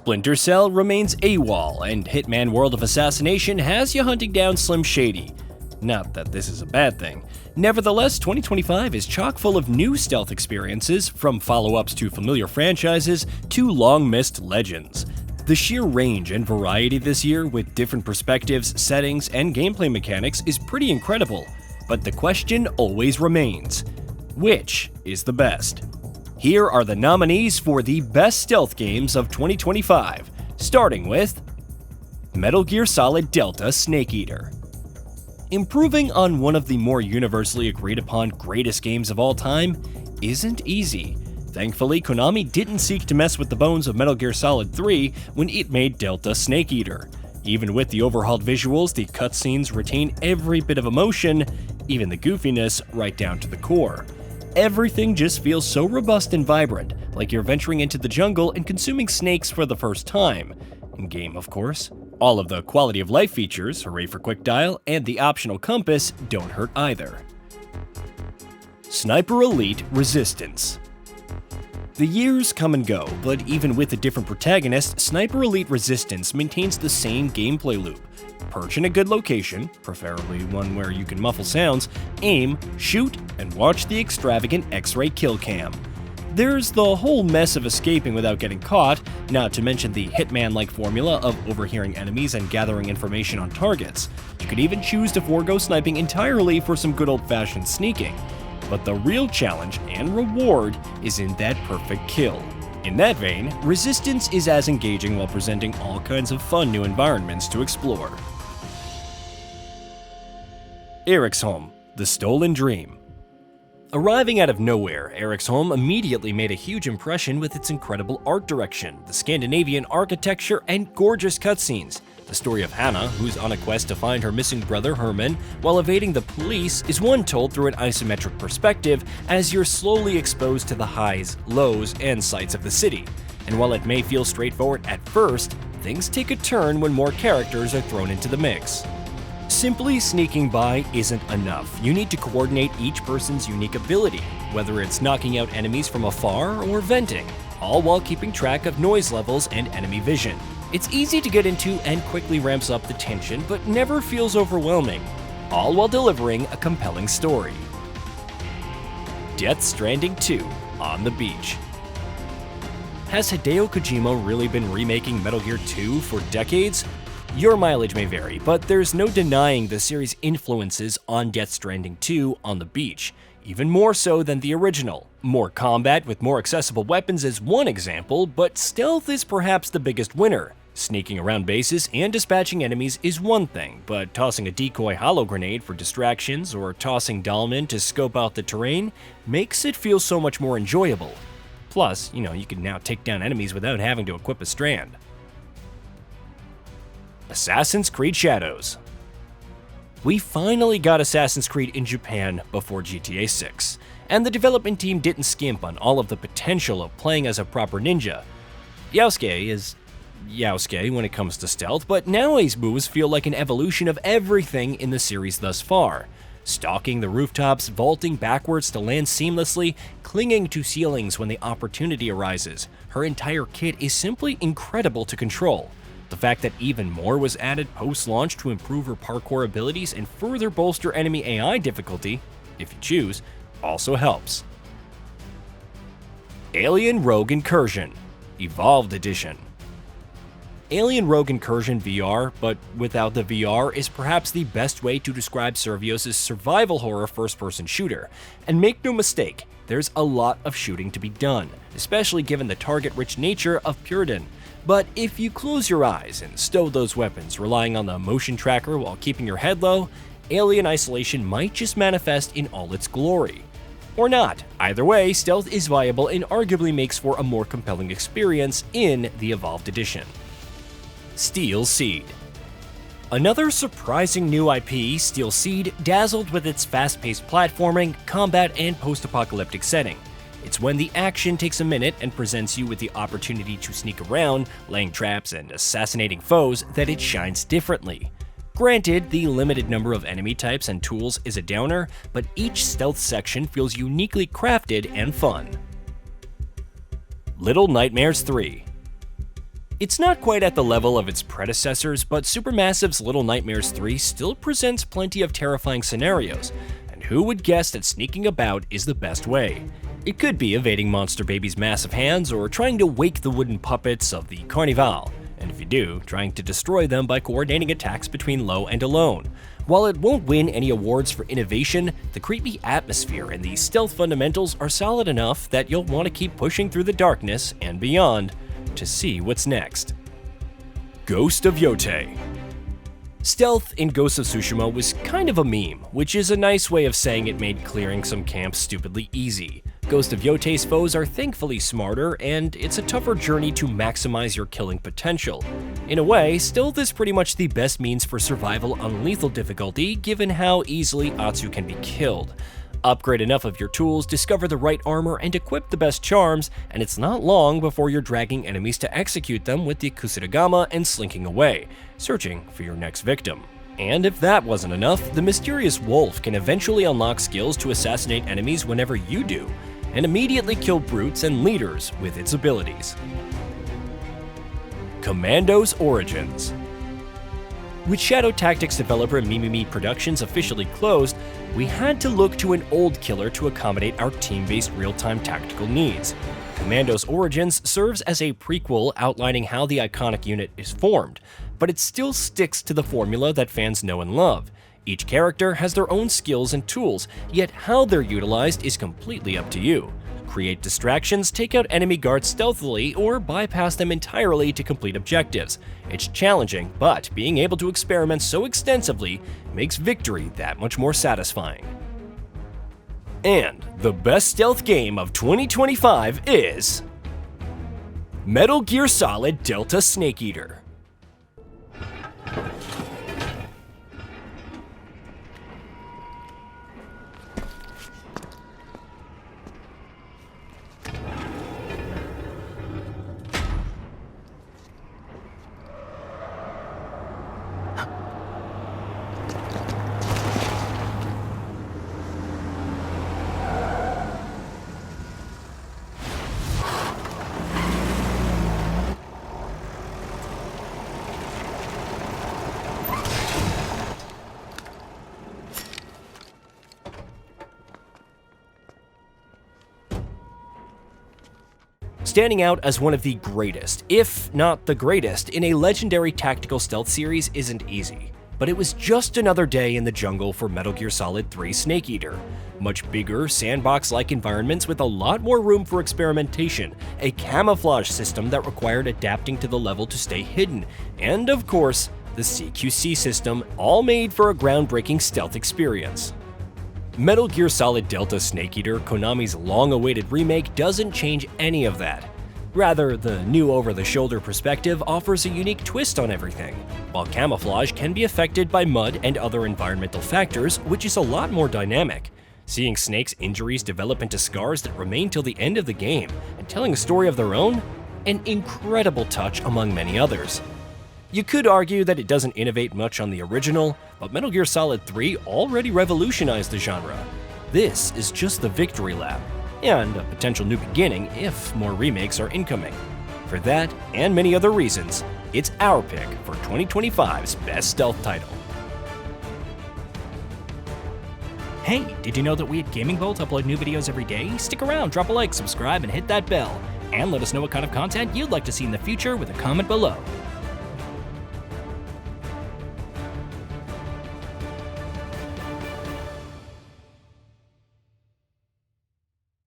Splinter Cell remains AWOL, and Hitman World of Assassination has you hunting down Slim Shady. Not that this is a bad thing. Nevertheless, 2025 is chock full of new stealth experiences, from follow-ups to familiar franchises to long-missed legends. The sheer range and variety this year, with different perspectives, settings, and gameplay mechanics, is pretty incredible. But the question always remains: which is the best? Here are the nominees for the best stealth games of 2025, starting with Metal Gear Solid Delta Snake Eater. Improving on one of the more universally agreed upon greatest games of all time isn't easy. Thankfully, Konami didn't seek to mess with the bones of Metal Gear Solid 3 when it made Delta Snake Eater. Even with the overhauled visuals, the cutscenes retain every bit of emotion, even the goofiness, right down to the core. Everything just feels so robust and vibrant, like you're venturing into the jungle and consuming snakes for the first time. In-game, of course. All of the quality of life features, hooray for quick dial, and the optional compass don't hurt either. Sniper Elite Resistance. The years come and go, but even with a different protagonist, Sniper Elite Resistance maintains the same gameplay loop. Perch in a good location, preferably one where you can muffle sounds, aim, shoot, and watch the extravagant X-ray kill cam. There's the whole mess of escaping without getting caught, not to mention the Hitman-like formula of overhearing enemies and gathering information on targets. You could even choose to forego sniping entirely for some good old-fashioned sneaking. But the real challenge and reward is in that perfect kill. In that vein, Resistance is as engaging while presenting all kinds of fun new environments to explore. Eriksholm, The Stolen Dream. Arriving out of nowhere, Eriksholm immediately made a huge impression with its incredible art direction, the Scandinavian architecture, and gorgeous cutscenes. The story of Hannah, who's on a quest to find her missing brother Herman while evading the police, is one told through an isometric perspective as you're slowly exposed to the highs, lows, and sights of the city. And while it may feel straightforward at first, things take a turn when more characters are thrown into the mix. Simply sneaking by isn't enough. You need to coordinate each person's unique ability, whether it's knocking out enemies from afar or venting, all while keeping track of noise levels and enemy vision. It's easy to get into and quickly ramps up the tension, but never feels overwhelming, all while delivering a compelling story. Death Stranding 2 on the Beach. Has Hideo Kojima really been remaking Metal Gear 2 for decades? Your mileage may vary, but there's no denying the series' influences on Death Stranding 2 on the Beach, even more so than the original. More combat with more accessible weapons is one example, but stealth is perhaps the biggest winner. Sneaking around bases and dispatching enemies is one thing, but tossing a decoy holo grenade for distractions or tossing Dahlman to scope out the terrain makes it feel so much more enjoyable. Plus, you can now take down enemies without having to equip a strand. Assassin's Creed Shadows. We finally got Assassin's Creed in Japan before GTA 6, and the development team didn't skimp on all of the potential of playing as a proper ninja. Yotei is Yotei when it comes to stealth, but now his moves feel like an evolution of everything in the series thus far. Stalking the rooftops, vaulting backwards to land seamlessly, clinging to ceilings when the opportunity arises. Her entire kit is simply incredible to control. The fact that even more was added post-launch to improve her parkour abilities and further bolster enemy AI difficulty, if you choose, also helps. Alien Rogue Incursion Evolved Edition. Alien Rogue Incursion VR, but without the VR, is perhaps the best way to describe Survios' survival horror first-person shooter. And make no mistake, there's a lot of shooting to be done, especially given the target-rich nature of Puritan. But if you close your eyes and stow those weapons, relying on the motion tracker while keeping your head low, Alien Isolation might just manifest in all its glory. Or not. Either way, stealth is viable and arguably makes for a more compelling experience in the Evolved Edition. Steel Seed. Another surprising new IP, Steel Seed, dazzled with its fast-paced platforming, combat, and post-apocalyptic setting. It's when the action takes a minute and presents you with the opportunity to sneak around, laying traps and assassinating foes, that it shines differently. Granted, the limited number of enemy types and tools is a downer, but each stealth section feels uniquely crafted and fun. Little Nightmares 3. It's not quite at the level of its predecessors, but Supermassive's Little Nightmares 3 still presents plenty of terrifying scenarios, and who would guess that sneaking about is the best way? It could be evading Monster Baby's massive hands or trying to wake the wooden puppets of the Carnival, and if you do, trying to destroy them by coordinating attacks between low and alone. While it won't win any awards for innovation, the creepy atmosphere and the stealth fundamentals are solid enough that you'll want to keep pushing through the darkness and beyond to see what's next. Ghost of Yotei. Stealth in Ghost of Tsushima was kind of a meme, which is a nice way of saying it made clearing some camps stupidly easy. Ghost of Yotei's foes are thankfully smarter, and it's a tougher journey to maximize your killing potential. In a way, stealth is pretty much the best means for survival on lethal difficulty, given how easily Atsu can be killed. Upgrade enough of your tools, discover the right armor, and equip the best charms, and it's not long before you're dragging enemies to execute them with the Kusarigama and slinking away, searching for your next victim. And if that wasn't enough, the mysterious wolf can eventually unlock skills to assassinate enemies whenever you do, and immediately kill brutes and leaders with its abilities. Commandos Origins. With Shadow Tactics developer Mimimi Productions officially closed, we had to look to an old killer to accommodate our team-based real-time tactical needs. Commandos Origins serves as a prequel outlining how the iconic unit is formed, but it still sticks to the formula that fans know and love. Each character has their own skills and tools, yet how they're utilized is completely up to you. Create distractions, take out enemy guards stealthily, or bypass them entirely to complete objectives. It's challenging, but being able to experiment so extensively makes victory that much more satisfying. And the best stealth game of 2025 is Metal Gear Solid Delta Snake Eater. Standing out as one of the greatest, if not the greatest, in a legendary tactical stealth series isn't easy. But it was just another day in the jungle for Metal Gear Solid 3 Snake Eater. Much bigger, sandbox-like environments with a lot more room for experimentation, a camouflage system that required adapting to the level to stay hidden, and of course, the CQC system, all made for a groundbreaking stealth experience. Metal Gear Solid Delta Snake Eater, Konami's long-awaited remake, doesn't change any of that. Rather, the new over-the-shoulder perspective offers a unique twist on everything, while camouflage can be affected by mud and other environmental factors, which is a lot more dynamic. Seeing Snake's injuries develop into scars that remain till the end of the game, and telling a story of their own, an incredible touch among many others. You could argue that it doesn't innovate much on the original, but Metal Gear Solid 3 already revolutionized the genre. This is just the victory lap, and a potential new beginning if more remakes are incoming. For that, and many other reasons, it's our pick for 2025's best stealth title. Hey, did you know that we at GamingBolt upload new videos every day? Stick around, drop a like, subscribe, and hit that bell. And let us know what kind of content you'd like to see in the future with a comment below.